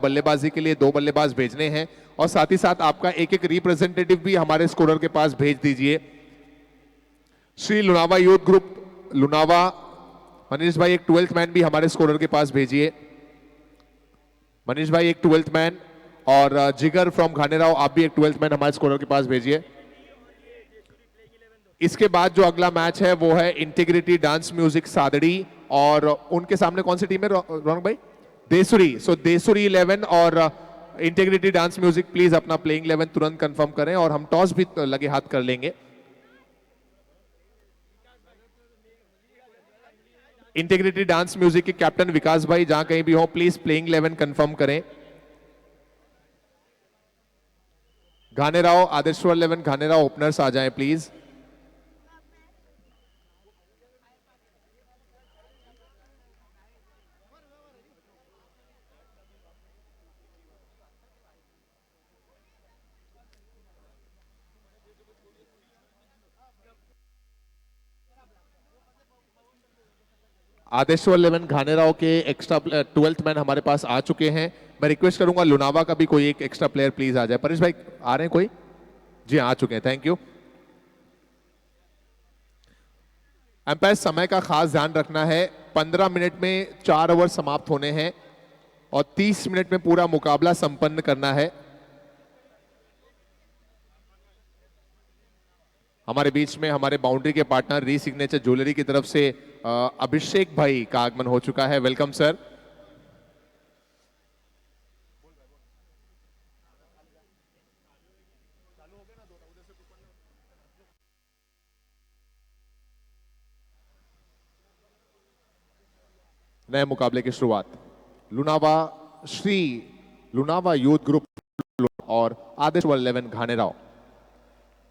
बल्लेबाजी के लिए 2 बल्लेबाज भेजने हैं और साथ ही साथ आपका एक एक रिप्रेजेंटेटिव भी हमारे स्कोरर के पास भेज दीजिए। श्री लुनावा यूथ ग्रुप लुनावा, मनीष भाई एक 12th मैन भी हमारे स्कोरर के पास भेजिए। मनीष भाई एक 12th मैन, और जिगर फ्रॉम घानेराव आप भी एक 12th मैन हमारे स्कोरर के पास भेजिए। इसके बाद जो अगला मैच है वो है इंटीग्रिटी डांस म्यूजिक सादड़ी, और उनके सामने कौन सी टीम है रौनक भाई? देसुरी। सो देसुरी 11 और इंटीग्रिटी डांस म्यूजिक, प्लीज अपना प्लेइंग 11 तुरंत कंफर्म करें और हम टॉस भी लगे हाथ कर लेंगे। इंटीग्रिटी डांस म्यूजिक के कैप्टन विकास भाई जहां कहीं भी हो प्लीज प्लेइंग 11 कंफर्म करें। घानेराव आदेश्वर 11 घानेराव ओपनर्स आ जाएं प्लीज। आदेश्वर 11 घानेराव के एक्स्ट्रा 12th मैन हमारे पास आ चुके हैं। मैं रिक्वेस्ट करूंगा लुनावा का भी कोई एक एक्स्ट्रा प्लेयर प्लीज आ जाए। परेश भाई आ रहे हैं कोई? जी आ चुके हैं, थैंक यू। एम्पायर समय का खास ध्यान रखना है, 15 मिनट में 4 ओवर समाप्त होने हैं और 30 मिनट में पूरा मुकाबला संपन्न करना है। हमारे बीच में हमारे बाउंड्री के पार्टनर री सिग्नेचर ज्वेलरी की तरफ से अभिषेक भाई का आगमन हो चुका है। Welcome sir. नए मुकाबले की शुरुआत लुनावा श्री लुनावा यूथ ग्रुप और आदेश्वर 11 घानेराव।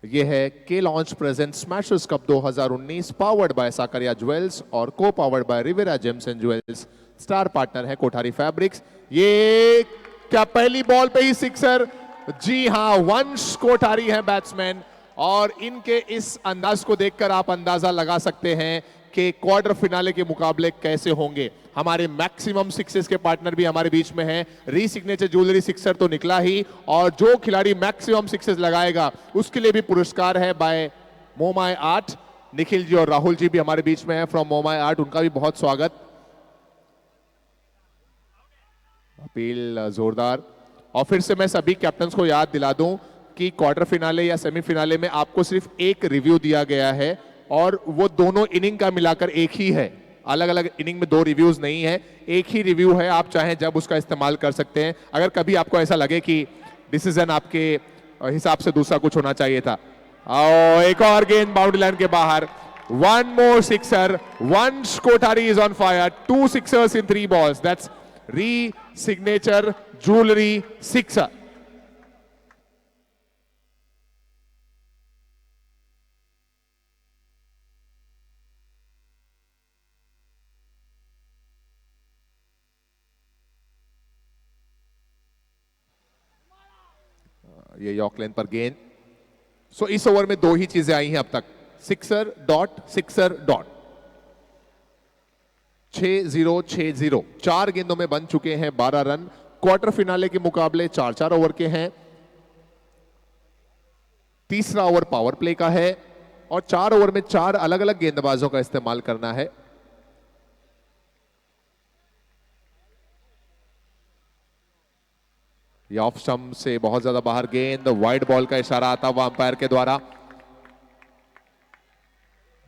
यह है के launch present smashers cup 2019 powered by Sakaria jewels और को powered by Rivera gems and jewels. Star partner है कोठारी फैब्रिक्स। ये क्या पहली बॉल पे ही सिक्सर? जी हां, वंश कोठारी है बैट्समैन, और इनके इस अंदाज को देखकर आप अंदाजा लगा सकते हैं कि क्वार्टर फिनाले के मुकाबले कैसे होंगे। हमारे मैक्सिमम सिक्सेस के पार्टनर भी हमारे बीच में हैं। री सिग्नेचर ज्वेलरी सिक्सर तो निकला ही, और जो खिलाड़ी मैक्सिमम सिक्सेस लगाएगा उसके लिए भी पुरस्कार है बाय मोमाय आर्ट। निखिल जी और राहुल जी भी हमारे बीच में हैं फ्रॉम मोमाय आर्ट, उनका भी बहुत स्वागत। अपील जोरदार। और फिर से मैं सभी कैप्टन्स को याद दिला दूं कि क्वार्टर फिनाले या सेमीफिनाले में आपको सिर्फ एक रिव्यू दिया गया है और वो दोनों इनिंग का मिलाकर एक ही है। अलग अलग इनिंग में 2 रिव्यूज नहीं है, एक ही रिव्यू है। आप चाहें जब उसका इस्तेमाल कर सकते हैं। अगर कभी आपको ऐसा लगे कि डिसीजन आपके हिसाब से दूसरा कुछ होना चाहिए था। और एक और गेंद बाउंड्री लाइन के बाहर। 1 more sixer. Once Kothari is on fire. 2 sixers in 3 balls. That's re-signature jewelry sixer. ये यॉर्क लेन पर गेंद। सो इस ओवर में 2 ही चीजें आई हैं अब तक, सिक्सर डॉट सिक्सर डॉट। 6-0-6-0 4 गेंदों में बन चुके हैं 12 रन। क्वार्टर फिनाले के मुकाबले 4-4 ओवर के हैं। तीसरा ओवर पावर प्ले का है और 4 ओवर में 4 अलग अलग गेंदबाजों का इस्तेमाल करना है। ये ऑफ स्टंप से बहुत ज्यादा बाहर गेंद, वाइड बॉल का इशारा आता हुआ अंपायर के द्वारा।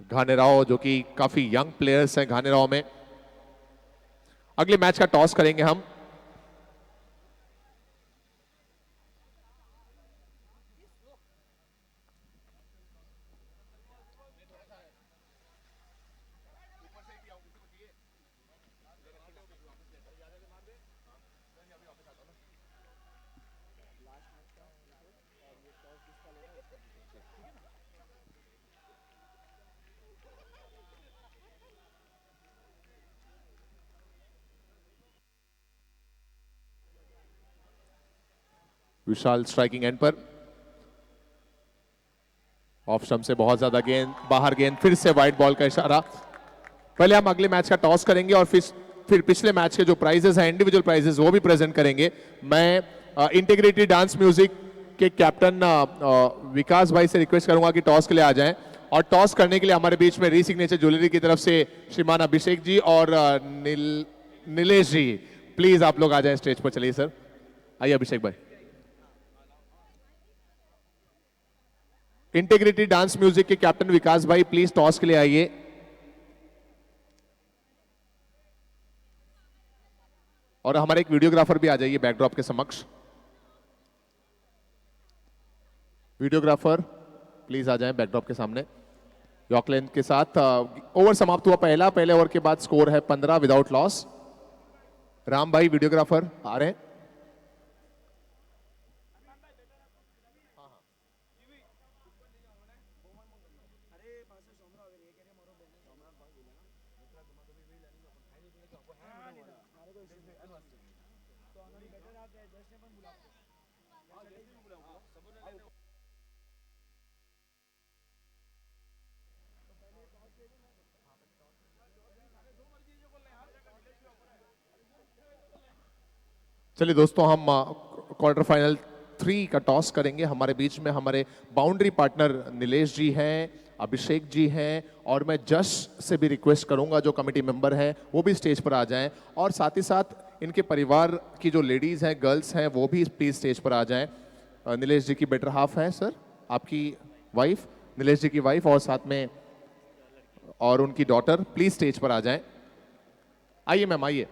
घानेराव जो कि काफी यंग प्लेयर्स हैं घानेराव में। अगले मैच का टॉस करेंगे हम। विशाल स्ट्राइकिंग एंड पर। ऑफ स्टंप से बहुत ज्यादा गेंद, बाहर गेंद, फिर से वाइड बॉल का इशारा। पहले हम अगले मैच का टॉस करेंगे और फिर पिछले मैच के जो प्राइजेस हैं इंडिविजुअल प्राइजेस वो भी प्रेजेंट करेंगे। मैं इंटीग्रेटेड डांस म्यूजिक के कैप्टन विकास भाई से रिक्वेस्ट करूंगा कि टॉस के लिए आ जाएं, और टॉस करने के लिए हमारे बीच में री सिग्नेचर ज्वेलरी की तरफ से श्रीमान अभिषेक जी और नीलेश जी, प्लीज आप लोग आ जाएं स्टेज पर। चलिए सर, आइए अभिषेक भाई। इंटीग्रेटेड डांस म्यूजिक के कैप्टन विकास भाई प्लीज टॉस के लिए आइए। और हमारे एक वीडियोग्राफर भी आ जाइए बैकड्रॉप के समक्ष। वीडियोग्राफर प्लीज आ जाएं बैकड्रॉप के सामने यॉर्कलैंड के साथ। ओवर समाप्त हुआ पहले ओवर के बाद स्कोर है 15 विदाउट लॉस। राम भाई वीडियोग्राफर आ रहे हैं। चलिए दोस्तों, हम क्वार्टर फाइनल 3 का टॉस करेंगे। हमारे बीच में हमारे बाउंड्री पार्टनर नीलेश जी हैं, अभिषेक जी हैं, और मैं जज से भी रिक्वेस्ट करूंगा जो कमेटी मेंबर हैं वो भी स्टेज पर आ जाएं, और साथ ही साथ इनके परिवार की जो लेडीज हैं, गर्ल्स हैं, वो भी प्लीज स्टेज पर आ जाएं। नीलेश जी की बेटर हाफ है सर, आपकी वाइफ, नीलेश जी की वाइफ, और साथ में और उनकी डॉटर प्लीज स्टेज पर आ जाएं। आइए मैम, आइए।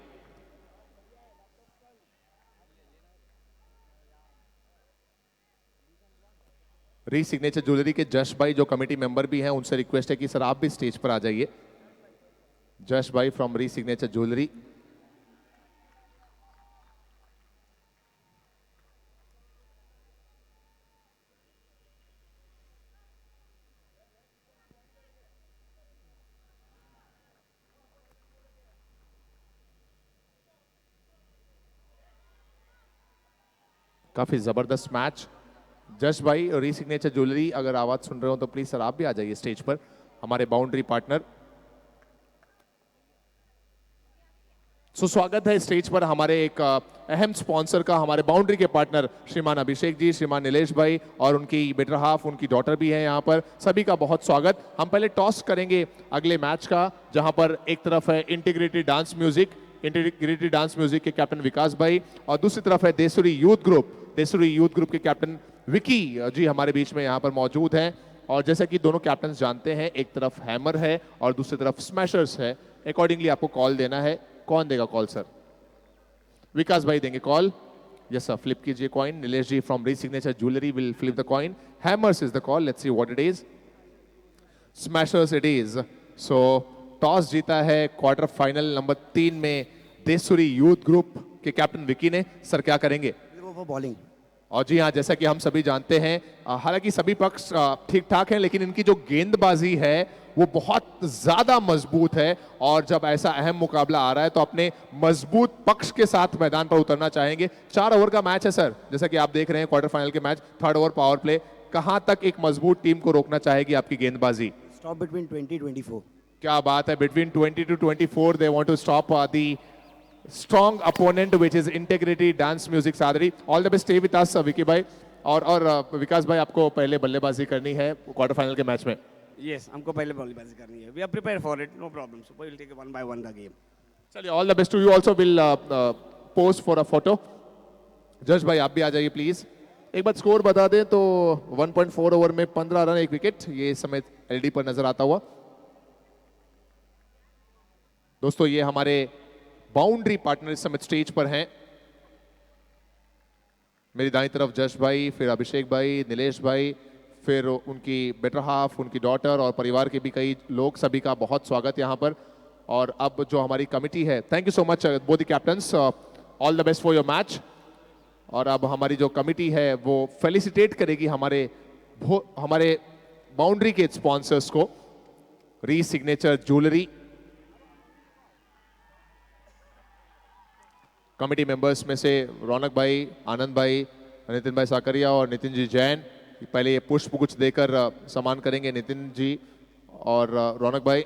री सिग्नेचर ज्वेलरी के जश भाई जो कमेटी मेंबर भी हैं, उनसे रिक्वेस्ट है कि सर आप भी स्टेज पर आ जाइए। जश भाई फ्रॉम री सिग्नेचर ज्वेलरी। काफी जबरदस्त मैच। जश भाई री सिग्नेचर ज्वेलरी, अगर आवाज सुन रहे हो तो प्लीज सर आप भी आ जाइए स्टेज पर। हमारे बाउंड्री पार्टनर, सुस्वागत है स्टेज पर हमारे एक अहम स्पॉन्सर का, हमारे बाउंड्री के पार्टनर श्रीमान अभिषेक जी, श्रीमान नीलेश भाई, और उनकी बेटर हाफ, उनकी डॉटर भी है यहाँ पर। सभी का बहुत स्वागत। हम पहले टॉस करेंगे अगले मैच का, जहां पर एक तरफ है इंटीग्रेटेड डांस म्यूजिक के कैप्टन विकास भाई, और दूसरी तरफ है देसुरी यूथ ग्रुप के कैप्टन विकी जी हमारे बीच में यहाँ पर मौजूद हैं। और जैसा कि दोनों कैप्टन जानते हैं, एक तरफ हैमर है और दूसरी तरफ स्मैशर्स है। अकॉर्डिंगली आपको कॉल देना है। कौन देगा कॉल सर? विकास भाई देंगे कॉल। यस सर, फ्लिप कीजिए कॉइन। नीलेश जी फ्रॉम री signature jewellery will flip the coin. Hammers is the call. Let's see what it is. Smashers it is. So toss जीता है क्वार्टर फाइनल नंबर 3 में Desuri youth group के captain Vicky ने। Sir क्या करेंगे? Bowling. और जी हाँ, जैसा कि हम सभी जानते हैं, हालांकि सभी पक्ष ठीक ठाक हैं, लेकिन इनकी जो गेंदबाजी है वो बहुत ज्यादा मजबूत है, और जब ऐसा अहम मुकाबला आ रहा है तो अपने मजबूत पक्ष के साथ मैदान पर उतरना चाहेंगे। 4 ओवर का मैच है सर, जैसा कि आप देख रहे हैं क्वार्टर फाइनल के match. 3rd over power play. कहां तक एक मजबूत टीम को रोकना चाहेगी आपकी गेंदबाजी? Stop between 20-24। क्या बात है, between 20 to 24 they want to stop the strong opponent which is integrity dance music Sadri. All the best, stay with us Vicky भाई। और विकास भाई, आपको पहले बल्लेबाजी करनी है क्वार्टर फाइनल के मैच में। Yes, हमको पहले बल्लेबाजी करनी है। We are prepared for it, no problem. So we'll take it one by one the game. चलिए, all the best to you also। will pose for a photo। जज भाई आप भी आ जाइए प्लीज। एक बार स्कोर बता दें तो 1.4 ओवर में 15 रन, 1 विकेट, ये समय एलडी पर नजर आता हुआ। दोस्तों ये हमारे बाउंड्री पार्टनर इस समय स्टेज पर हैं। मेरी दाईं तरफ जश भाई, फिर अभिषेक भाई, नीलेश भाई, फिर उनकी बेटर हाफ, उनकी डॉटर और परिवार के भी कई लोग। सभी का बहुत स्वागत यहाँ पर। और अब जो हमारी कमिटी है, thank you so much both the captains, all the best for your match. और अब हमारी जो कमिटी है वो फेलिसिटेट करेगी हमारे बाउंड्री के स्पॉन्सर्स को, री सिग्नेचर ज्वेलरी। कमेटी मेंबर्स में से रौनक भाई, आनंद भाई, नितिन भाई साकरिया और नितिन जी जैन पहले ये पुष्प गुच्छ देकर सम्मान करेंगे। नितिन जी और रौनक भाई।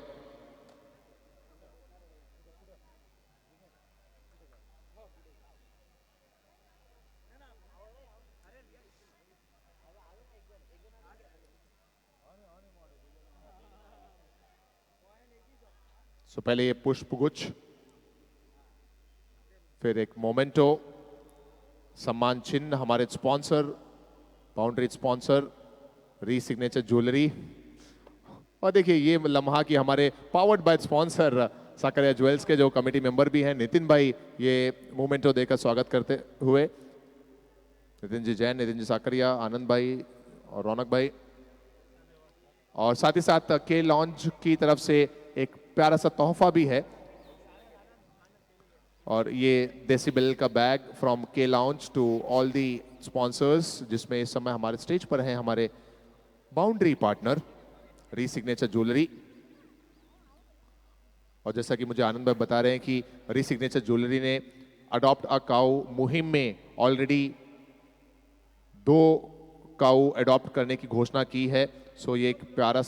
सो पहले ये पुष्पगुच्छ, फिर एक मोमेंटो, सम्मान चिन्ह हमारे sponsor, boundary sponsor, re signature jewellery. और देखिए ये लम्हा कि हमारे powered by sponsor Sakaria jewels के जो कमेटी मेंबर भी हैं नितिन भाई, ये मोमेंटो देकर स्वागत करते हुए। नितिन जी जैन, नितिन जी साकरिया, आनंद भाई और रौनक भाई। और साथ ही साथ के लॉन्च की तरफ से एक प्यारा सा तोहफा भी है, और ये डेसिबल का बैग फ्रॉम के launch to all the sponsors, जिसमें इस समय हमारे स्टेज पर हैं हमारे boundary partner re signature jewellery. और जैसा कि मुझे आनंद भाई बता रहे हैं कि री सिग्नेचर ज्वेलरी ने अडॉप्ट अ काऊ मुहिम में ऑलरेडी 2 काऊ अडॉप्ट करने की घोषणा की है। सो ये एक प्यारा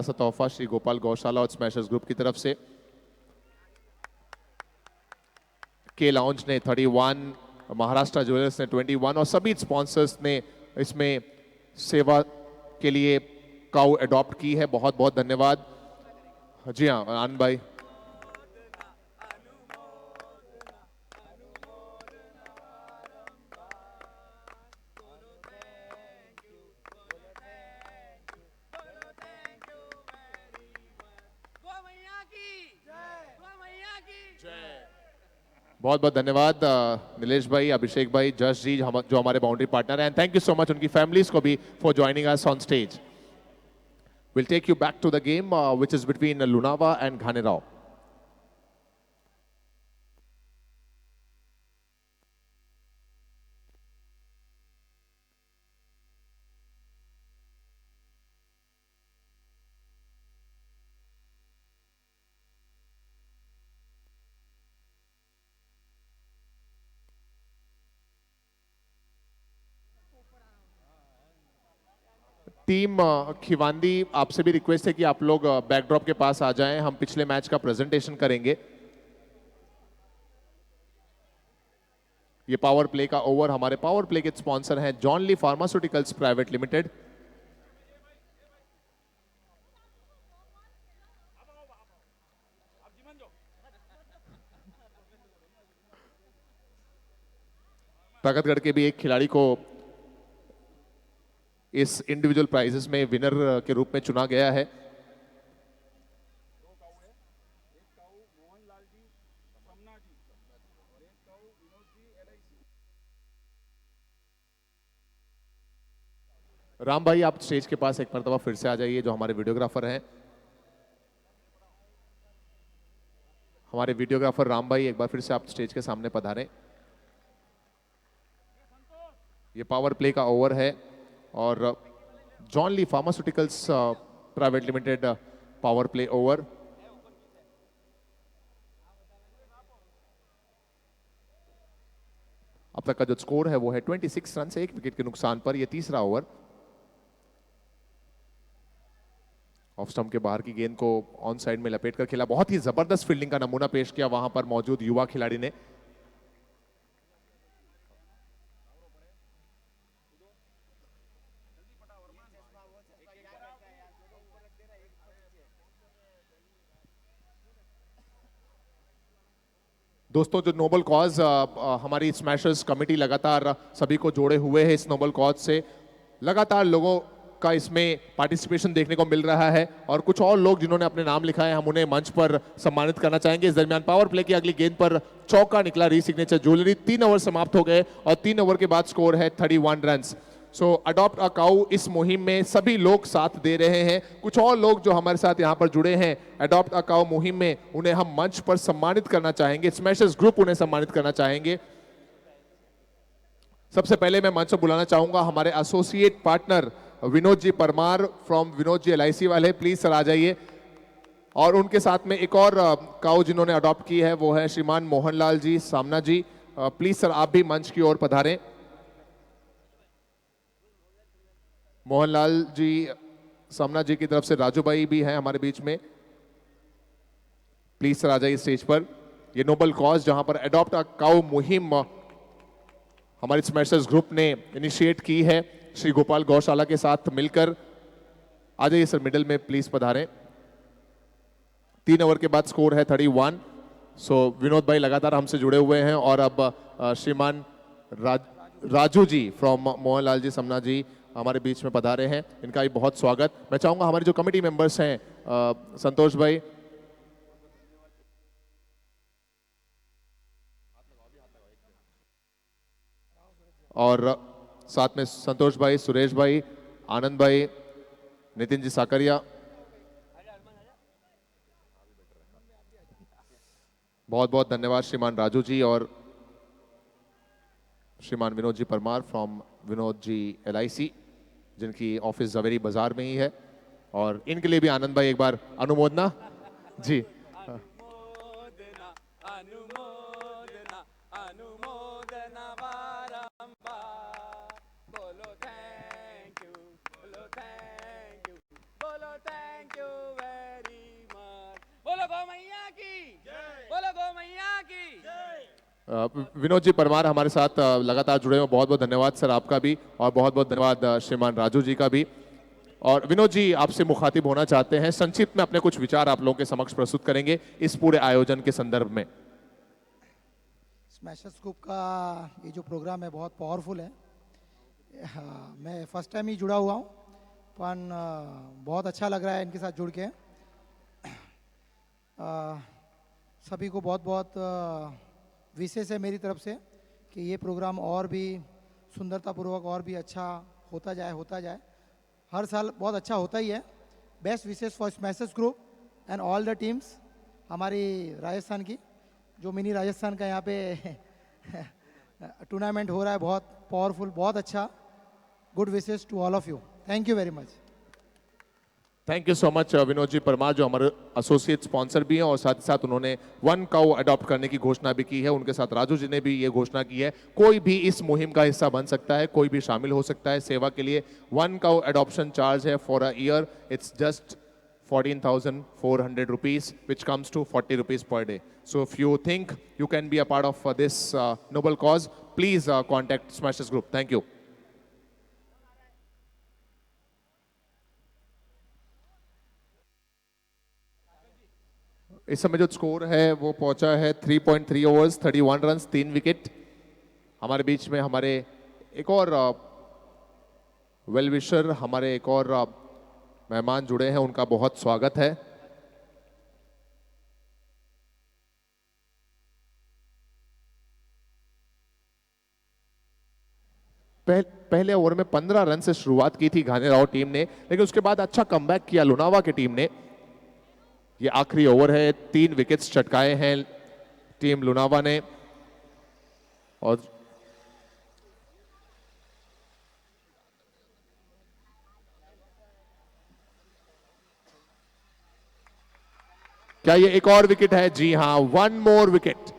सा तोहफा श्री गोपाल गौशाला और स्मैशर्स ग्रुप की तरफ से। के लॉन्च ने 31, महाराष्ट्र ज्वेलर्स ने 21 और सभी स्पॉन्सर्स ने इसमें सेवा के लिए काऊ अडॉप्ट की है। बहुत बहुत धन्यवाद। जी हाँ आनंद भाई। बहुत बहुत धन्यवाद नीलेश भाई, अभिषेक भाई, जश जी जो हमारे बाउंड्री पार्टनर हैं। And thank you so much उनकी फैमिलीज को भी for joining us on stage. Will take you back to the game which is between Lunawa and Ghanerao. Team Khivandi, आपसे भी रिक्वेस्ट है कि आप लोग बैकड्रॉप के पास आ जाएं, हम पिछले मैच का प्रेजेंटेशन करेंगे। ये पावर प्ले का ओवर हमारे पावर प्ले के स्पॉन्सर हैं जॉनली फार्मास्यूटिकल्स प्राइवेट लिमिटेड। प्रकटगढ़ के भी एक खिलाड़ी को इस इंडिविजुअल प्राइजेस में विनर के रूप में चुना गया है। राम भाई आप स्टेज के पास एक मरतबा फिर से आ जाइए, जो हमारे वीडियोग्राफर हैं। हमारे वीडियोग्राफर राम भाई एक बार फिर से आप स्टेज के सामने पधारें। ये पावर प्ले का ओवर है और Johnly pharmaceuticals private limited power play over. अब तक का जो स्कोर है वो है 26 रन से 1 विकेट के नुकसान पर। यह तीसरा ओवर। ऑफ स्टंप के बाहर की गेंद को ऑन साइड में लपेट कर खेला। बहुत ही जबरदस्त फील्डिंग का नमूना पेश किया वहां पर मौजूद युवा खिलाड़ी ने। दोस्तों जो नोबल कॉज हमारी स्मैशर्स कमेटी लगातार सभी को जोड़े हुए है इस नोबल कॉज से। लगातार लोगों का इसमें पार्टिसिपेशन देखने को मिल रहा है और कुछ और लोग जिन्होंने अपने नाम लिखा है हम उन्हें मंच पर सम्मानित करना चाहेंगे। इस दरमियान पावर प्ले की अगली गेंद पर चौका निकला री सिग्नेचर ज्वेलरी। 3 ओवर समाप्त हो गए और 3 ओवर के बाद स्कोर है 31 रन। सो अडॉप्ट अ काऊ इस मुहिम में सभी लोग साथ दे रहे हैं। कुछ और लोग जो हमारे साथ यहाँ पर जुड़े हैं अडॉप्ट अ काऊ मुहिम में, उन्हें हम मंच पर सम्मानित करना चाहेंगे। स्मैशर्स ग्रुप उन्हें सम्मानित करना चाहेंगे। सबसे पहले मैं मंच पर बुलाना चाहूंगा हमारे associate partner Vinod ji Parmar from Vinod ji LIC वाले। प्लीज सर आ जाइए। और उनके साथ में एक और काऊ जिन्होंने अडॉप्ट की है वो है श्रीमान मोहनलाल जी सामना जी। प्लीज सर आप भी मंच की ओर पधारें। मोहनलाल जी सामना जी की तरफ से राजू भाई भी हैं हमारे बीच में। प्लीज सर आ जाइए स्टेज पर। ये नोबल कॉज जहां पर अडॉप्ट अ काऊ मुहिम हमारे स्मैशर्स ग्रुप ने इनिशिएट की है, श्री गोपाल गौशाला के साथ मिलकर आ जाइए सर, मिडिल में प्लीज पधारें। 3 ओवर के बाद स्कोर है 31। सो विनोद भाई लगातार हमसे जुड़े हुए हैं और अब श्रीमान राजू जी फ्रॉम मोहनलाल जी समना जी हमारे बीच में पधारे हैं। इनका भी बहुत स्वागत। मैं चाहूंगा हमारे जो कमेटी मेंबर्स हैं संतोष भाई, और साथ में संतोष भाई, सुरेश भाई, आनंद भाई, नितिन जी साकरिया, बहुत बहुत धन्यवाद श्रीमान राजू जी और श्रीमान विनोद जी परमार फ्रॉम विनोद जी LIC, जिनकी ऑफिस जवेरी बाजार में ही है। और इनके लिए भी आनंद भाई एक बार अनुमोदना जी। अनुमोदना अनुमोदना अनुमोदना बारंबार। बोलो थैंक यू, बोलो थैंक यू, बोलो थैंक यू वेरी मच। बोलो गौ मैया की जय, बोलो गौ मैया की जय। विनोद जी परमार हमारे साथ लगातार जुड़े हुए, बहुत बहुत धन्यवाद सर आपका भी, और बहुत बहुत धन्यवाद श्रीमान राजू जी का भी। और विनोद जी आपसे मुखातिब होना चाहते हैं, संक्षिप्त में अपने कुछ विचार आप लोगों के समक्ष प्रस्तुत करेंगे इस पूरे आयोजन के संदर्भ में। स्मैशर्स ग्रुप का ये जो प्रोग्राम है बहुत पावरफुल है। हाँ, मैं फर्स्ट टाइम ही जुड़ा हुआ हूँ, पर बहुत अच्छा लग रहा है इनके साथ जुड़ के। सभी को बहुत बहुत विशेष है मेरी तरफ से कि ये प्रोग्राम और भी सुंदरतापूर्वक और भी अच्छा होता जाए। हर साल बहुत अच्छा होता ही है। Best wishes for smashers group and all the teams हमारी राजस्थान की, जो मिनी राजस्थान का यहाँ पे टूर्नामेंट हो रहा है, बहुत पावरफुल, बहुत अच्छा। Good wishes to all of you. Thank you very much. Thank you so much Vinod ji Parmar, जो हमारे एसोसिएट स्पॉन्सर भी हैं और साथ ही साथ उन्होंने 1 काउ अडॉप्ट करने की घोषणा भी की है। उनके साथ राजू जी ने भी ये घोषणा की है, कोई भी इस मुहिम का हिस्सा बन सकता है, कोई भी शामिल हो सकता है सेवा के लिए। 1 काउ अडॉप्शन चार्ज है for a year, it's just 14,400 rupees, which comes to 40 rupees per day. So if you think you can be a part of this noble cause, please contact Smashers Group. Thank you. इस समय जो score है वो पहुंचा है 3.3 overs 31 runs 3 wicket. हमारे बीच में हमारे एक और वेल विशर, हमारे एक और मेहमान जुड़े हैं, उनका बहुत स्वागत है। पहले ओवर में 15 रन से शुरुआत की थी घानेराव टीम ने, लेकिन उसके बाद अच्छा कमबैक किया लोनावा की टीम ने। ये आखिरी ओवर है, 3 विकेट्स चटकाए हैं टीम लोनावा ने। और क्या ये एक और विकेट है? जी हां, 1 मोर विकेट।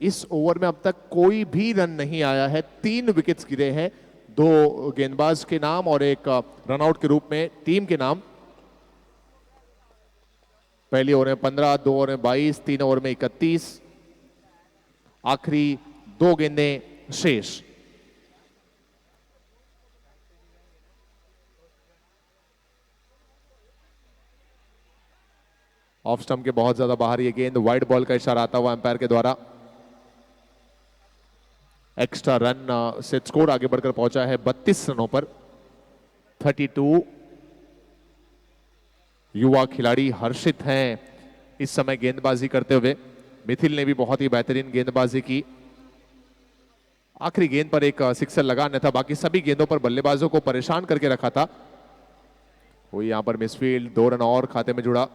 इस ओवर में अब तक कोई भी रन नहीं आया है, 3 विकेट्स गिरे हैं, 2 गेंदबाज के नाम और एक रनआउट के रूप में टीम के नाम। पहली ओवर में 15, 2 ओवर में 22, 3 ओवर में 31, आखिरी 2 गेंदें शेष। ऑफ स्टंप के बहुत ज्यादा बाहर ये गेंद, वाइड बॉल का इशारा आता हुआ अंपायर के द्वारा। एक्स्ट्रा रन से स्कोर आगे बढ़कर पहुंचा है 32 रनों पर। 32। युवा खिलाड़ी हर्षित हैं इस समय गेंदबाजी करते हुए। मिथिल ने भी बहुत ही बेहतरीन गेंदबाजी की। आखिरी गेंद पर एक सिक्सर लगा, अन्यथा बाकी सभी गेंदों पर बल्लेबाजों को परेशान करके रखा था। वही यहां पर मिसफील्ड, 2 रन और खाते में जुड़ा।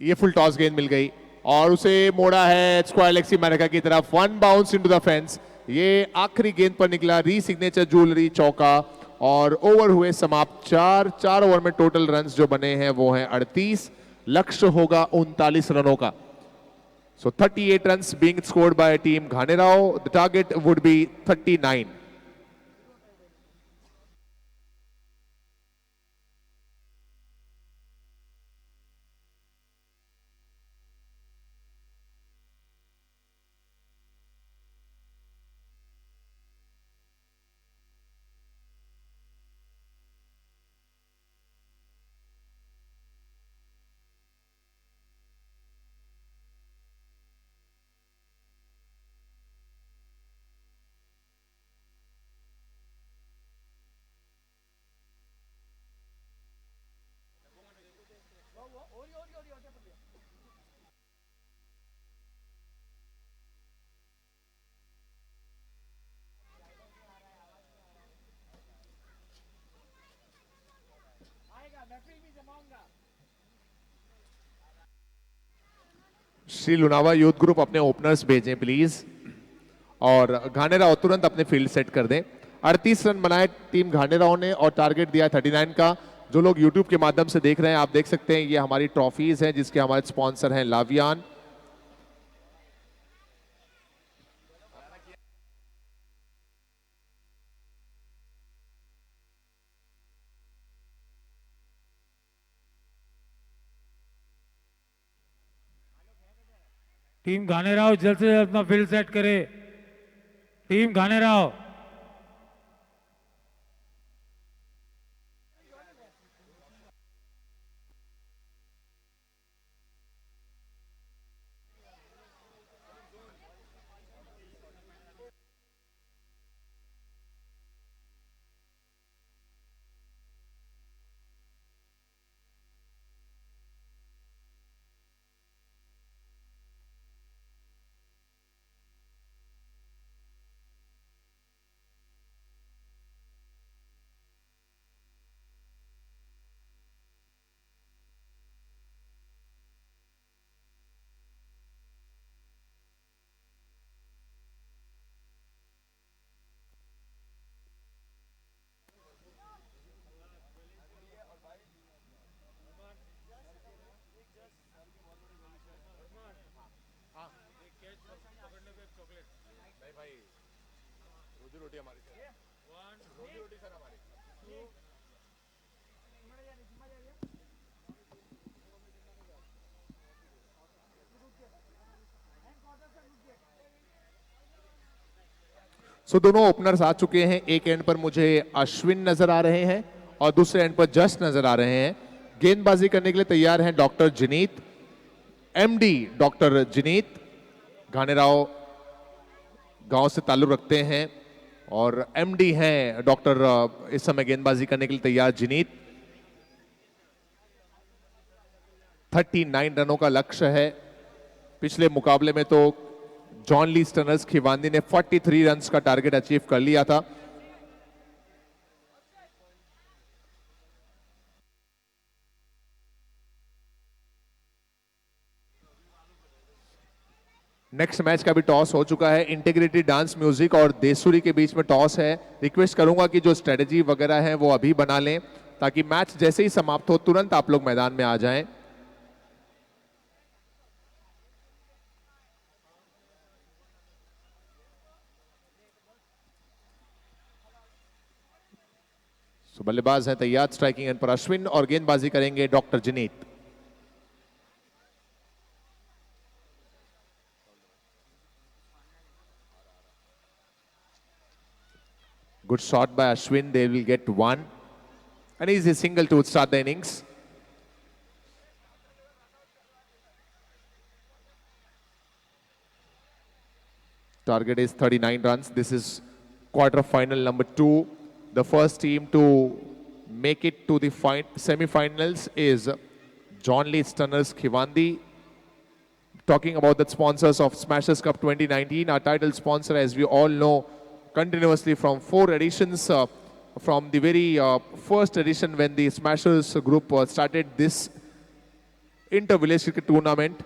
ये फुल टॉस गेंद मिल गई और उसे मोड़ा है स्क्वायर लेग अमेरिका की तरफ। One bounce into the fence. ये आखिरी गेंद पर निकला री सिग्नेचर ज्वेलरी चौका और ओवर हुए समाप्त। चार ओवर में टोटल रन्स जो बने हैं वो हैं 38। लक्ष्य होगा 39 रनों का। So 38 runs being scored by team Ghanerao. The target would be 39. Shri Lunava youth group अपने ओपनर्स भेजें प्लीज और घानेराव तुरंत अपने फील्ड सेट कर दें। 38 रन बनाए टीम घानेराव ने और टारगेट दिया 39 का। जो लोग यूट्यूब के माध्यम से देख रहे हैं आप देख सकते हैं ये हमारी ट्रॉफीज हैं जिसके हमारे स्पॉन्सर हैं लावियान। टीम घानेराव जल्द से जल्द अपना फील्ड सेट करे। टीम घानेराव सो दोनों ओपनर्स आ चुके हैं। एक एंड पर मुझे अश्विन नजर आ रहे हैं और दूसरे एंड पर जस नजर आ रहे हैं। गेंदबाजी करने के लिए तैयार हैं डॉक्टर जिनीत, एमडी डॉक्टर जिनीत। घानेराव गांव से ताल्लुक रखते हैं और एमडी हैं डॉक्टर इस समय गेंदबाजी करने के लिए तैयार जिनीत। 39 रनों का लक्ष्य है। पिछले मुकाबले में तो जॉन ली स्टनर्स खिवांदी ने 43 रन्स का टारगेट अचीव कर लिया था। नेक्स्ट मैच का भी टॉस हो चुका है। इंटीग्रेटेड डांस म्यूजिक और देसुरी के बीच में टॉस है। रिक्वेस्ट करूंगा कि जो स्ट्रेटेजी वगैरह है वो अभी बना लें ताकि मैच जैसे ही समाप्त हो तुरंत आप लोग मैदान में आ जाएं। सो बल्लेबाज हैं तैयार स्ट्राइकिंग एंड पर अश्विन और गेंदबाजी करेंगे doctor जिनीत। Good shot by Ashwin. They will get one. An easy single to start the innings. Target is 39 runs. This is quarter final number 2. The first team to make it to the semi-finals is John Lee Stunners Khivandi. Talking about the sponsors of Smashers Cup 2019, our title sponsor, as we all know, continuously from 4 editions, from the very first edition when the Smashers group started this inter-village cricket tournament.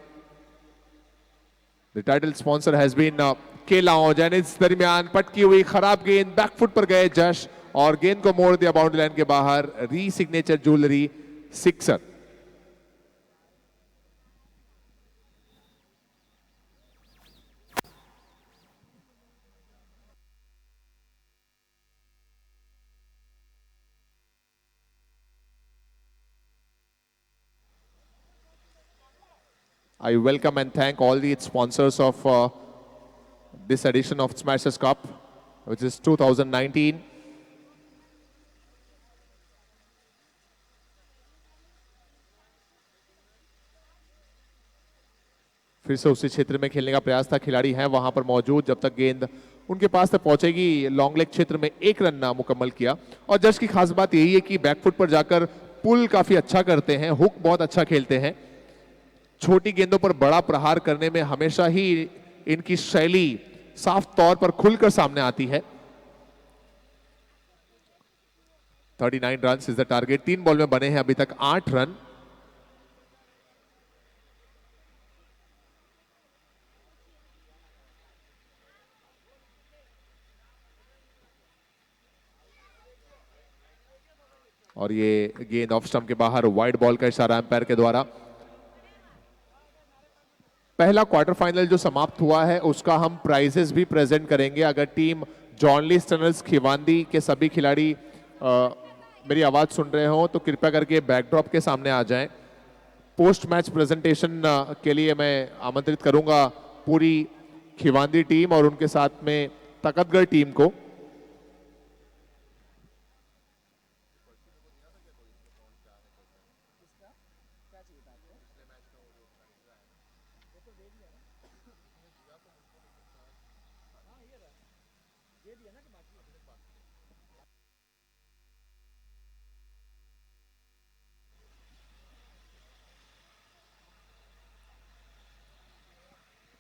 The title sponsor has been K Lounge, and इस दरमियान पटकी हुई खराब गेंद back foot पर गए जश और गेंद को मोड़ दिया बाउंड्री लाइन के बाहर. री signature jewellery sixer. I welcome and thank all the sponsors of this edition of Smashers Cup, which is 2019. फिर से उसी क्षेत्र में खेलने का प्रयास था. खिलाड़ी हैं वहां पर मौजूद. जब तक गेंद उनके पास तक पहुंचेगी, लॉन्ग लेग क्षेत्र में एक रन ना मुकम्मल किया. और जज की खास बात यही है कि बैकफुट पर जाकर पुल काफी अच्छा करते हैं, हुक बहुत अच्छा खेलते हैं. छोटी गेंदों पर बड़ा प्रहार करने में हमेशा ही इनकी शैली साफ तौर पर खुलकर सामने आती है. 39 run is the target. 3 ball में बने हैं अभी तक 8 रन. और ये गेंद ऑफ स्टंप के बाहर. वाइड बॉल का इशारा अंपायर के द्वारा. पहला क्वार्टर फाइनल जो समाप्त हुआ है उसका हम प्राइजेस भी प्रेजेंट करेंगे. अगर टीम जॉनली स्टनर्स खिवांदी के सभी खिलाड़ी मेरी आवाज सुन रहे हो तो कृपया करके बैकड्रॉप के सामने आ जाएं. पोस्ट मैच प्रेजेंटेशन के लिए मैं आमंत्रित करूंगा पूरी खिवांदी टीम और उनके साथ में तकतगढ़ टीम को.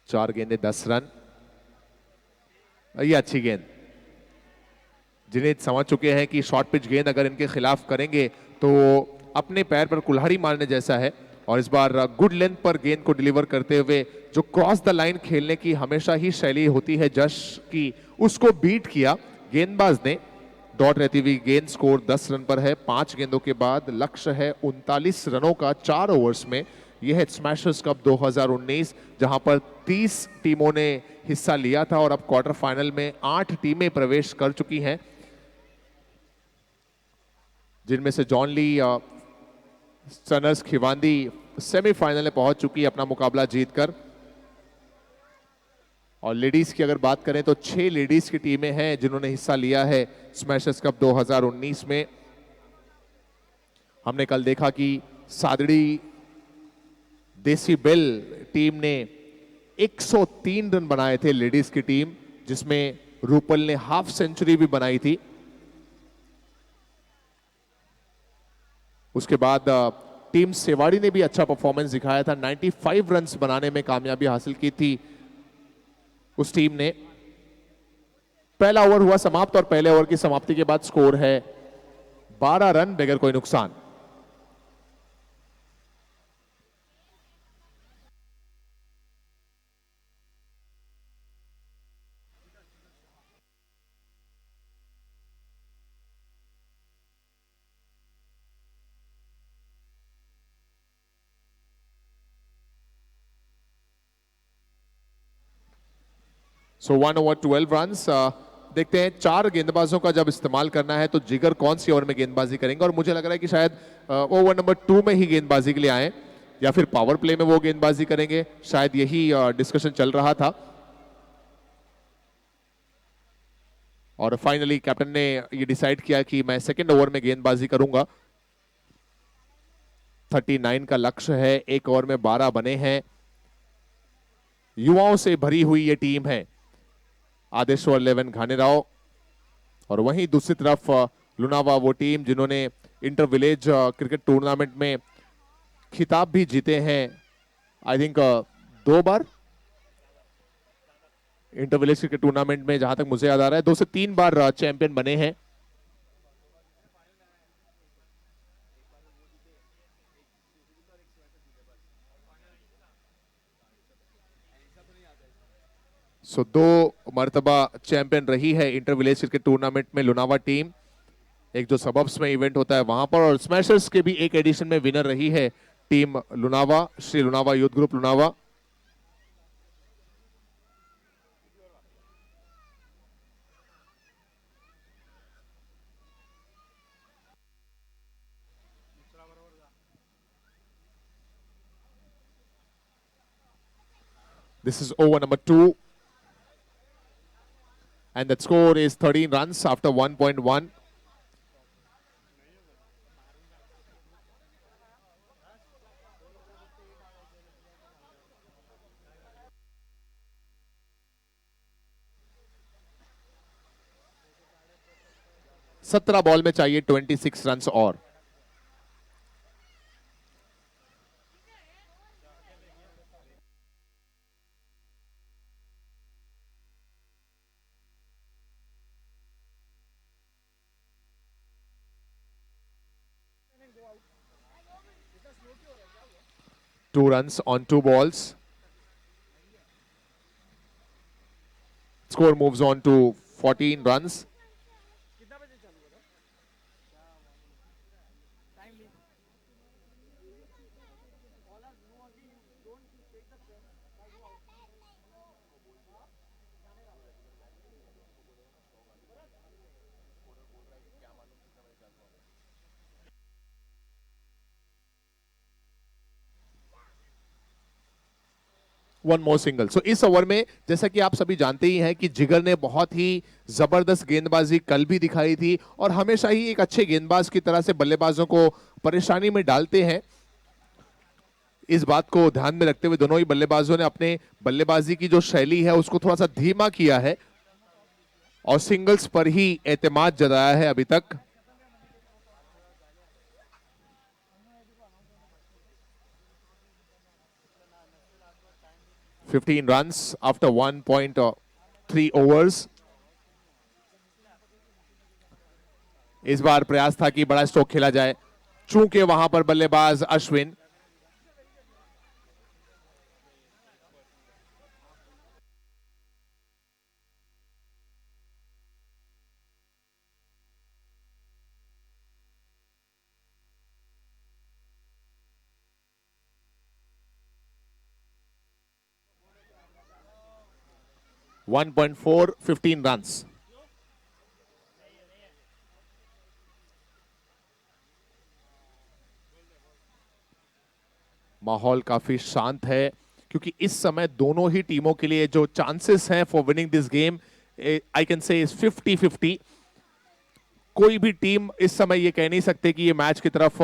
चार गेंदे 10 रन. ये अच्छी गेंद. जिन्हें समझ चुके हैं कि शॉर्ट पिच गेंद अगर इनके खिलाफ करेंगे तो अपने पैर पर कुल्हाड़ी मारने जैसा है. और इस बार गुड लेंथ पर गेंद को डिलीवर करते हुए जो क्रॉस द लाइन खेलने की हमेशा ही शैली होती है जश की, उसको बीट किया गेंदबाज ने. डॉट रहती हुई गेंद. स्कोर 10 रन पर है 5 गेंदों के बाद. लक्ष्य है 39 रनों का 4 ओवर्स में. यह है स्मैशर्स कप 2019 जहां पर 30 टीमों ने हिस्सा लिया था और अब क्वार्टर फाइनल में 8 टीमें प्रवेश कर चुकी हैं, जिनमें से जॉनली स्टनर्स खिवांदी सेमीफाइनल में पहुंच चुकी है अपना मुकाबला जीतकर. और लेडीज की अगर बात करें तो 6 लेडीज की टीमें हैं जिन्होंने हिस्सा लिया है स्मैशर्स कप 2019 में. हमने कल देखा कि सादड़ी देसी बेल टीम ने 103 रन बनाए थे लेडीज की टीम, जिसमें रूपल ने हाफ सेंचुरी भी बनाई थी. उसके बाद टीम सेवाड़ी ने भी अच्छा परफॉर्मेंस दिखाया था. 95 रन्स बनाने में कामयाबी हासिल की थी उस टीम ने. पहला ओवर हुआ समाप्त और पहले ओवर की समाप्ति के बाद स्कोर है 12 रन बगैर कोई नुकसान. सो 1 ओवर 12 रन्स. देखते हैं 4 गेंदबाजों का जब इस्तेमाल करना है तो जिगर कौन सी ओवर में गेंदबाजी करेंगे. और मुझे लग रहा है कि शायद ओवर नंबर 2 में ही गेंदबाजी के लिए आए या फिर पावर प्ले में वो गेंदबाजी करेंगे. शायद यही डिस्कशन चल रहा था. और फाइनली कैप्टन ने ये डिसाइड किया कि मैं सेकेंड ओवर में गेंदबाजी करूंगा. 39 का लक्ष्य है. एक ओवर में 12 बने हैं. युवाओं से भरी हुई ये टीम है आदेश्वर 11 घानेराव. और वहीं दूसरी तरफ लुनावा वो टीम जिन्होंने इंटर विलेज क्रिकेट टूर्नामेंट में खिताब भी जीते हैं. I think 2 bar inter village cricket tournament में, जहां तक मुझे याद आ रहा है 2 से 3 बार चैंपियन बने हैं. सो 2 मर्तबा चैंपियन रही है इंटर विलेज क्रिकेट टूर्नामेंट में लुनावा टीम। एक जो सबब्स में इवेंट होता है वहां पर, और स्मैशर्स के भी एक एडिशन में विनर रही है team Lunawa, Shri Lunava youth group Lunawa. This is over number 2. And that score is 13 runs after 1.1. सत्रह बॉल में चाहिए 26 रन्स और। Two runs on 2 balls. Score moves on to 14 runs. One more single. So इस ओवर में जैसा कि आप सभी जानते ही हैं कि जिगर ने बहुत ही जबरदस्त गेंदबाजी कल भी दिखाई थी और हमेशा ही एक अच्छे गेंदबाज की तरह से बल्लेबाजों को परेशानी में डालते हैं। इस बात को ध्यान में रखते हुए दोनों ही बल्लेबाजों ने अपने बल्लेबाजी की जो शैली है उसको थोड़ा सा धीमा किया है और सिंगल्स पर ही एतमाद जताया है अभी तक। $15 runs after 1.3 overs. इस बार प्रयास था कि बड़ा स्ट्रोक खेला जाए, चूंकि वहां पर बल्लेबाज अश्विन .4 15 runs. माहौल काफी शांत है क्योंकि इस समय दोनों ही टीमों के लिए जो चांसेस हैं for winning this game I can say is 50-50। कोई भी टीम इस समय ये कह नहीं सकते कि ये मैच की तरफ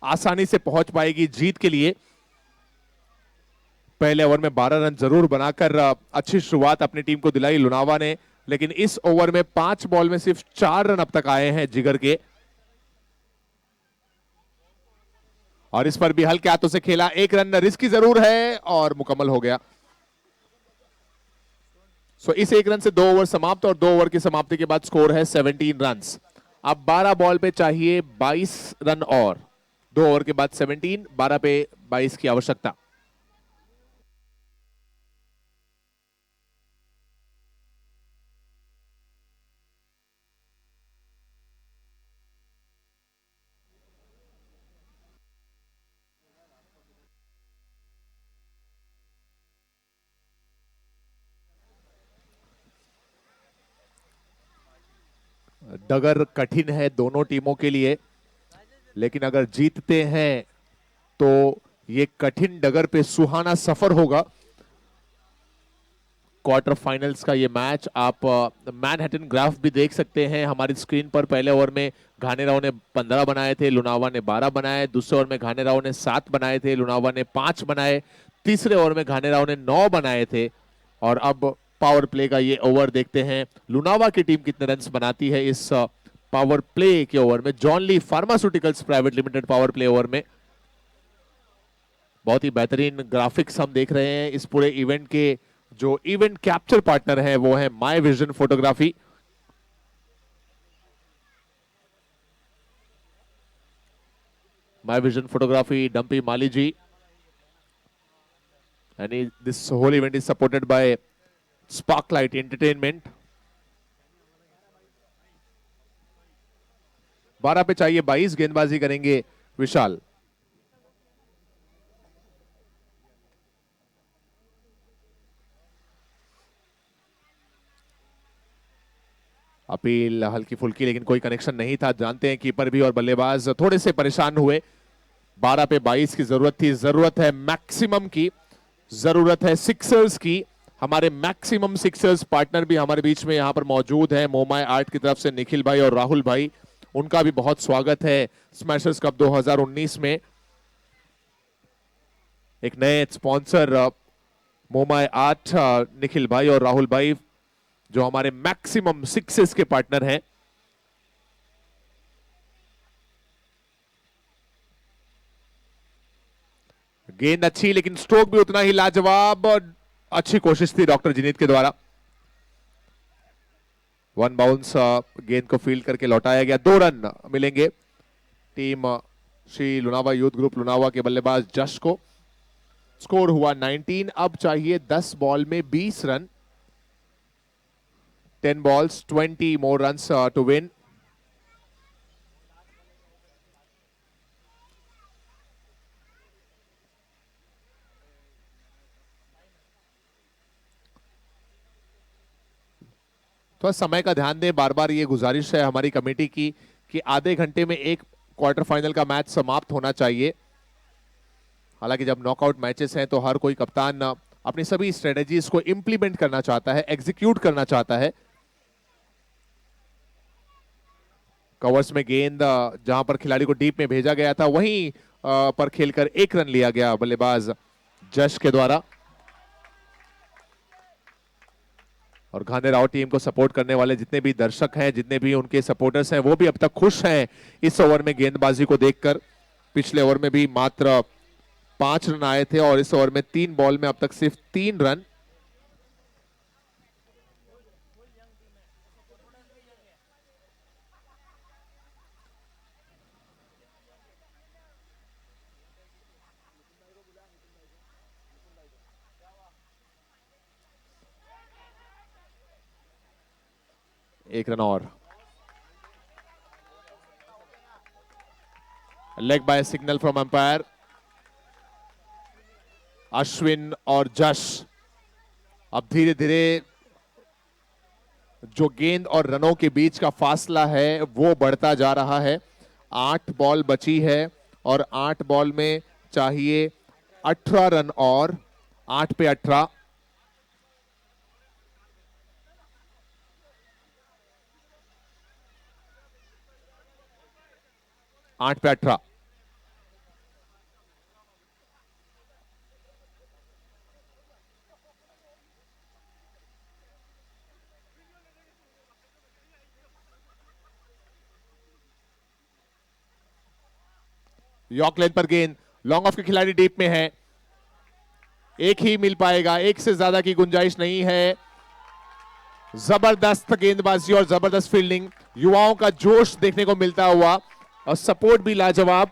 आसानी से पहुंच पाएगी जीत के लिए। पहले ओवर में 12 रन जरूर बनाकर अच्छी शुरुआत अपनी टीम को दिलाई लुनावा ने, लेकिन इस ओवर में 5 बॉल में सिर्फ 4 रन अब तक आए हैं जिगर के। और इस पर भी हल्के हाथों से खेला, 1 रन रिस्की जरूर है और मुकम्मल हो गया। सो इस 1 रन से 2 ओवर समाप्त और 2 ओवर की समाप्ति के बाद स्कोर है 17 रन्स। अब 12 बॉल पे चाहिए 22 रन और 2 ओवर के बाद 17, 12 पे 22 की आवश्यकता। डगर कठिन है दोनों टीमों के लिए, लेकिन अगर जीतते हैं तो ये कठिन डगर पे सुहाना सफर होगा। क्वार्टर फाइनल्स का ये मैच आप मैनहट्टन ग्राफ भी देख सकते हैं हमारी स्क्रीन पर। पहले ओवर में घानेराव ने 15 बनाए थे, लुनावा ने 12 बनाए। दूसरे ओवर में घानेराव ने 7 बनाए थे, लुनावा ने 5 बनाए। तीसरे ओवर में घानेराव ने 9 बनाए थे। और अब पावर प्ले का ये ओवर देखते हैं लुनावा की टीम कितने रन्स बनाती है इस पावर प्ले के ओवर में। John Lee pharmaceuticals private limited power play over में। बहुत ही बेहतरीन ग्राफिक्स हम देख रहे हैं इस पूरे इवेंट के। जो इवेंट कैप्चर पार्टनर है वो है my vision photography. My vision photography, Dampi Mali ji, and this whole event is supported by Sparklight entertainment. 12 पे चाहिए 22, गेंदबाजी करेंगे विशाल। अपील हल्की फुल्की, लेकिन कोई कनेक्शन नहीं था। जानते हैं कीपर भी और बल्लेबाज थोड़े से परेशान हुए। 12 पे 22 की जरूरत थी। जरूरत है मैक्सिमम की, जरूरत है सिक्सर्स की। हमारे मैक्सिमम सिक्सर्स पार्टनर भी हमारे बीच में यहां पर मौजूद है। मोमाई आर्ट की तरफ से निखिल भाई और राहुल भाई, उनका भी बहुत स्वागत है स्मैशर्स कप 2019 में। एक नए स्पॉन्सर मोमाई आर्ट, निखिल भाई और राहुल भाई, जो हमारे मैक्सिमम सिक्सेस के पार्टनर हैं। गेंद अच्छी, लेकिन स्ट्रोक भी उतना ही लाजवाब। अच्छी कोशिश थी डॉक्टर जिनीत के द्वारा। 1 बाउंस, गेंद को फील्ड करके लौटाया गया। 2 रन मिलेंगे team Shri Lunava youth group Lunawa के बल्लेबाज जश को। स्कोर हुआ 19। अब चाहिए 10 बॉल में 20 run. 10 balls, 20 more runs to win. थोड़ा समय का ध्यान दें। बार बार ये गुजारिश है हमारी कमेटी की कि आधे घंटे में एक क्वार्टर फाइनल का मैच समाप्त होना चाहिए। हालांकि जब नॉकआउट मैचेस हैं तो हर कोई कप्तान अपनी सभी स्ट्रेटेजीज को इंप्लीमेंट करना चाहता है, एग्जीक्यूट करना चाहता है। कवर्स में गेंद जहां पर खिलाड़ी को डीप में भेजा गया था, वहीं पर खेलकर 1 रन लिया गया बल्लेबाज जश के द्वारा। और घानेराव टीम को सपोर्ट करने वाले जितने भी दर्शक हैं, जितने भी उनके सपोर्टर्स हैं, वो भी अब तक खुश हैं इस ओवर में गेंदबाजी को देखकर। पिछले ओवर में भी मात्र 5 रन आए थे और इस ओवर में 3 बॉल में अब तक सिर्फ 3 रन। एक रन और। Leg bye signal from umpire. Ashwin और जश अब धीरे धीरे जो गेंद और रनों के बीच का फासला है वो बढ़ता जा रहा है। 8 बॉल बची है और 8 बॉल में चाहिए 18 रन और। 8 पे 18। आठ पे 18। यॉर्क लेन पर गेंद, लॉन्ग ऑफ के खिलाड़ी डीप में है। एक ही मिल पाएगा, एक से ज्यादा की गुंजाइश नहीं है। जबरदस्त गेंदबाजी और जबरदस्त फील्डिंग, युवाओं का जोश देखने को मिलता हुआ और सपोर्ट भी लाजवाब।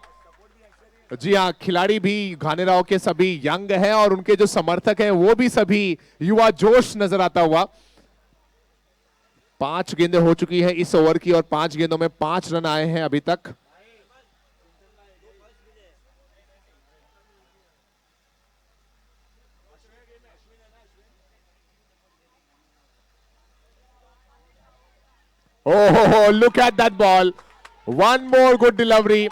जी हाँ, खिलाड़ी भी घानेराव के सभी यंग हैं और उनके जो समर्थक हैं वो भी सभी युवा जोश नजर आता हुआ। 5 गेंदें हो चुकी है इस ओवर की और 5 गेंदों में 5 रन आए हैं अभी तक। Oh, look at that ball. One more good delivery.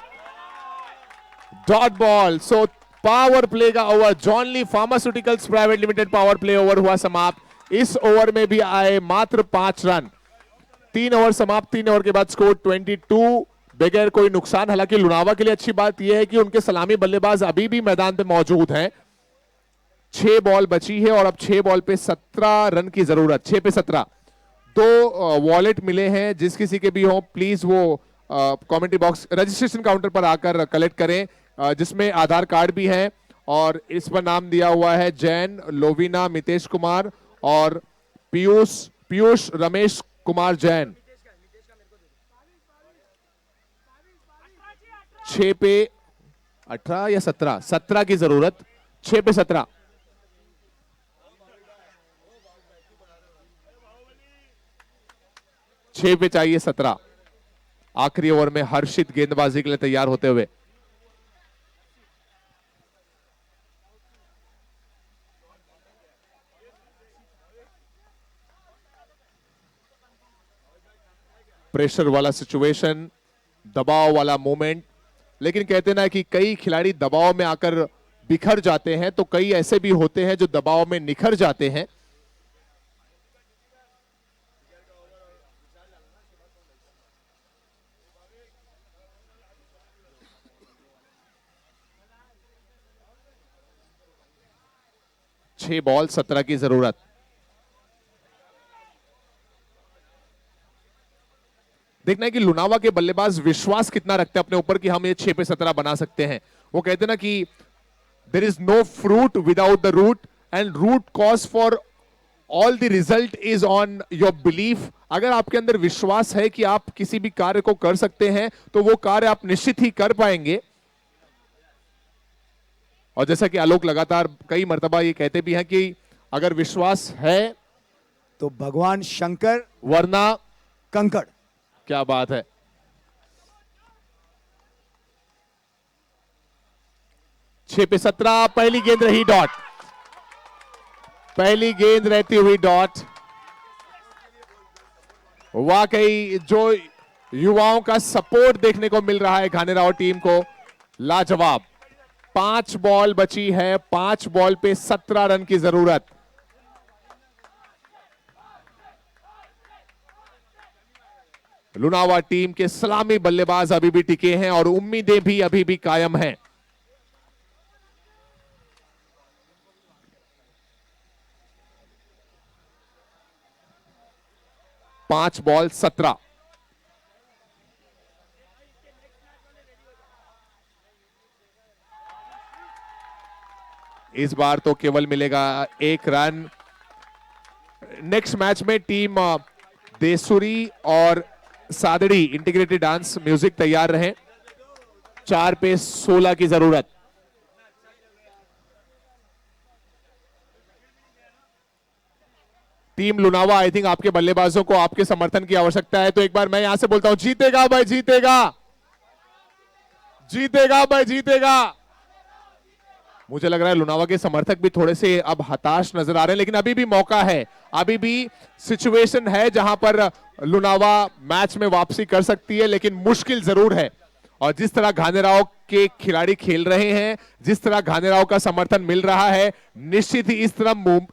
Dot ball. So power play over ओवर, Johnly pharmaceuticals private limited power play over हुआ समाप्त। इस ओवर में भी आए मात्र 5 रन। 3 ओवर समाप्त। 3 ओवर के बाद स्कोर 22 बगैर कोई नुकसान। हालांकि लुनावा के लिए अच्छी बात यह है कि उनके सलामी बल्लेबाज अभी भी मैदान पे मौजूद हैं। 6 बॉल बची है और अब 6 बॉल पे 17 रन की जरूरत। 6 पे 17। 2 वॉलेट मिले हैं, जिस किसी के भी हो प्लीज वो कमेंट्री बॉक्स रजिस्ट्रेशन काउंटर पर आकर कलेक्ट करें, जिसमें आधार कार्ड भी है और इस पर नाम दिया हुआ है जैन, लोवीना, मितेश कुमार और पीयूष रमेश कुमार जैन। 6 पे 18 या 17? 17 की जरूरत। 6 पे 17। 6 पे चाहिए 17। आखिरी ओवर में हर्षित गेंदबाजी के लिए तैयार होते हुए। प्रेशर वाला सिचुएशन, दबाव वाला मोमेंट, लेकिन कहते ना कि कई खिलाड़ी दबाव में आकर बिखर जाते हैं, तो कई ऐसे भी होते हैं जो दबाव में निखर जाते हैं। छह बॉल 17 की जरूरत। देखना है कि लुनावा के बल्लेबाज विश्वास कितना रखते हैं अपने ऊपर कि हम ये 6 पे 17 बना सकते हैं। वो कहते हैं ना कि there is no fruit without the root and root cause for all the result is on your belief. अगर आपके अंदर विश्वास है कि आप किसी भी कार्य को कर सकते हैं तो वो कार्य आप निश्चित ही कर पाएंगे। और जैसा कि आलोक लगातार कई मर्तबा ये कहते भी हैं कि अगर विश्वास है तो भगवान शंकर वरना कंकड़। क्या बात है। छह पे 17, पहली गेंद रही डॉट। पहली गेंद रहती हुई डॉट। वाकई जो युवाओं का सपोर्ट देखने को मिल रहा है घानेराव टीम को, लाजवाब। 5 बॉल बची है, 5 बॉल पे 17 रन की जरूरत। लुनावा टीम के सलामी बल्लेबाज अभी भी टिके हैं और उम्मीदें भी अभी भी कायम हैं। पांच बॉल 17। इस बार तो केवल मिलेगा 1 रन। नेक्स्ट मैच में टीम देसुरी और सादड़ी इंटीग्रेटेड डांस म्यूजिक तैयार रहे। 4 पे 16 की जरूरत। टीम लुनावा, आई थिंक आपके बल्लेबाजों को आपके समर्थन की आवश्यकता है, तो एक बार मैं यहां से बोलता हूं, जीतेगा भाई जीतेगा, जीतेगा भाई जीतेगा। मुझे लग रहा है लुनावा के समर्थक भी थोड़े से अब हताश नजर आ रहे हैं, लेकिन अभी भी मौका है, अभी भी सिचुएशन है जहां पर लुनावा मैच में वापसी कर सकती है, लेकिन मुश्किल जरूर है। और जिस तरह घानेराव के खिलाड़ी खेल रहे हैं, जिस तरह घानेराव का समर्थन मिल रहा है, निश्चित ही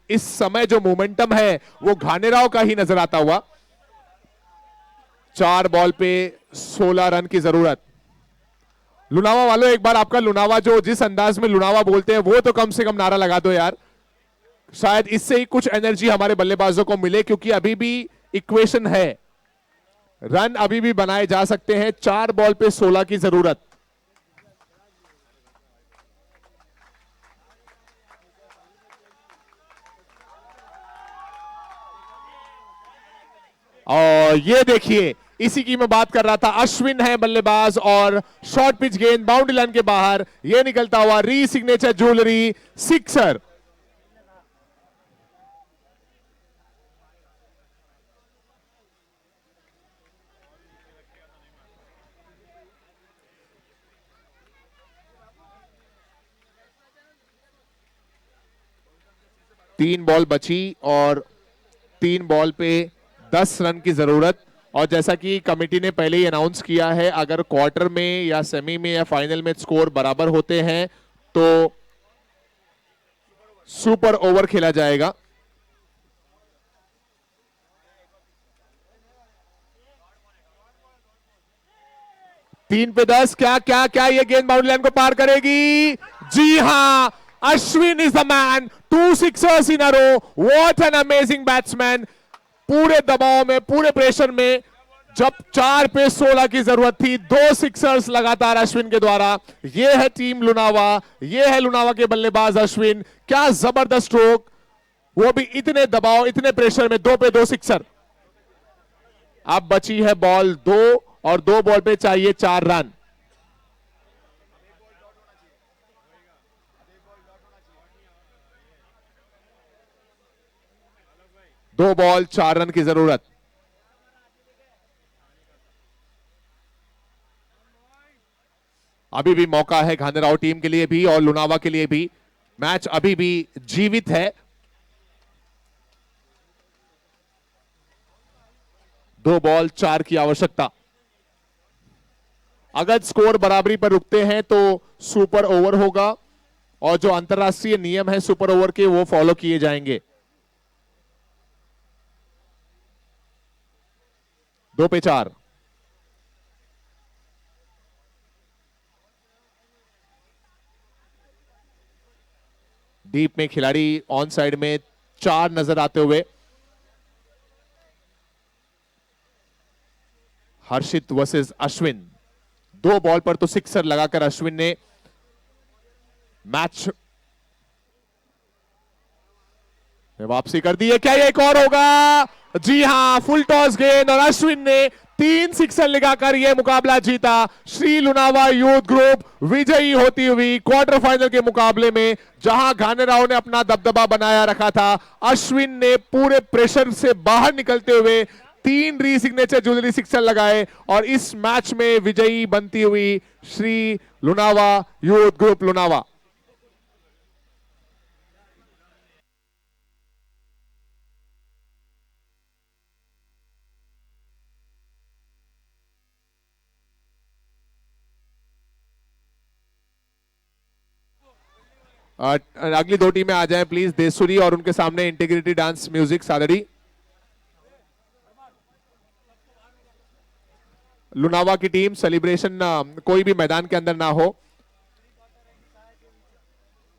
इस समय जो मोमेंटम है वो घानेराव का ही नजर आता हुआ। 4 बॉल पे 16 रन की जरूरत। लुनावा वालों, एक बार आपका लुनावा जो जिस अंदाज में लुनावा बोलते हैं वो तो कम से कम नारा लगा दो यार। शायद इससे ही कुछ एनर्जी हमारे बल्लेबाजों को मिले, क्योंकि अभी भी इक्वेशन है, रन अभी भी बनाए जा सकते हैं। 4 बॉल पे 16 की जरूरत। और ये देखिए, इसी की मैं बात कर रहा था, अश्विन है बल्लेबाज और शॉर्ट पिच गेंद बाउंड्री लाइन के बाहर, ये निकलता हुआ री सिग्नेचर ज्वेलरी सिक्सर। तीन बॉल बची और 3 बॉल पे 10 रन की जरूरत। और जैसा कि कमेटी ने पहले ही अनाउंस किया है, अगर क्वार्टर में या सेमी में या फाइनल में स्कोर बराबर होते हैं तो सुपर ओवर खेला जाएगा। तीन पे 10, क्या क्या क्या ये गेंद बाउंड्री लाइन को पार करेगी? जी हां, Ashwin is the man. 2 sixers in a row. What an amazing batsman. पूरे दबाव में, पूरे प्रेशर में, जब 4 पे 16 की जरूरत थी, 2 सिक्सर्स लगातार अश्विन के द्वारा। यह है टीम लुनावा, यह है लुनावा के बल्लेबाज अश्विन। क्या जबरदस्त स्ट्रोक, वो भी इतने दबाव, इतने प्रेशर में। 2 पे 2 सिक्सर। अब बची है बॉल 2 और 2 बॉल पे चाहिए 4 रन। दो बॉल 4 रन की जरूरत। अभी भी मौका है घानेराव टीम के लिए भी और लुनावा के लिए भी। मैच अभी भी जीवित है। 2 बॉल 4 की आवश्यकता। अगर स्कोर बराबरी पर रुकते हैं तो सुपर ओवर होगा और जो अंतरराष्ट्रीय नियम है सुपर ओवर के वो फॉलो किए जाएंगे। 2 पे 4। डीप में खिलाड़ी ऑन साइड में 4 नजर आते हुए। हर्षित वर्सेस अश्विन। 2 बॉल पर तो सिक्सर लगाकर अश्विन ने मैच में वापसी कर दी है। क्या ये एक और होगा? जी हां, फुल टॉस गेंद और अश्विन ने 3 सिक्सर लगाकर यह मुकाबला जीता। श्री लुनावा यूथ ग्रुप विजयी होती हुई क्वार्टर फाइनल के मुकाबले में, जहां घानेराव ने अपना दबदबा बनाया रखा था। अश्विन ने पूरे प्रेशर से बाहर निकलते हुए 3 री सिग्नेचर ज्वेलरी सिक्सर लगाए और इस मैच में विजयी बनती हुई श्री लुनावा यूथ ग्रुप लुनावा। अगली 2 टीमें आ जाएं प्लीज। देसुरी और उनके सामने integrity dance music Sadri. Lunawa की टीम सेलिब्रेशन कोई भी मैदान के अंदर ना हो,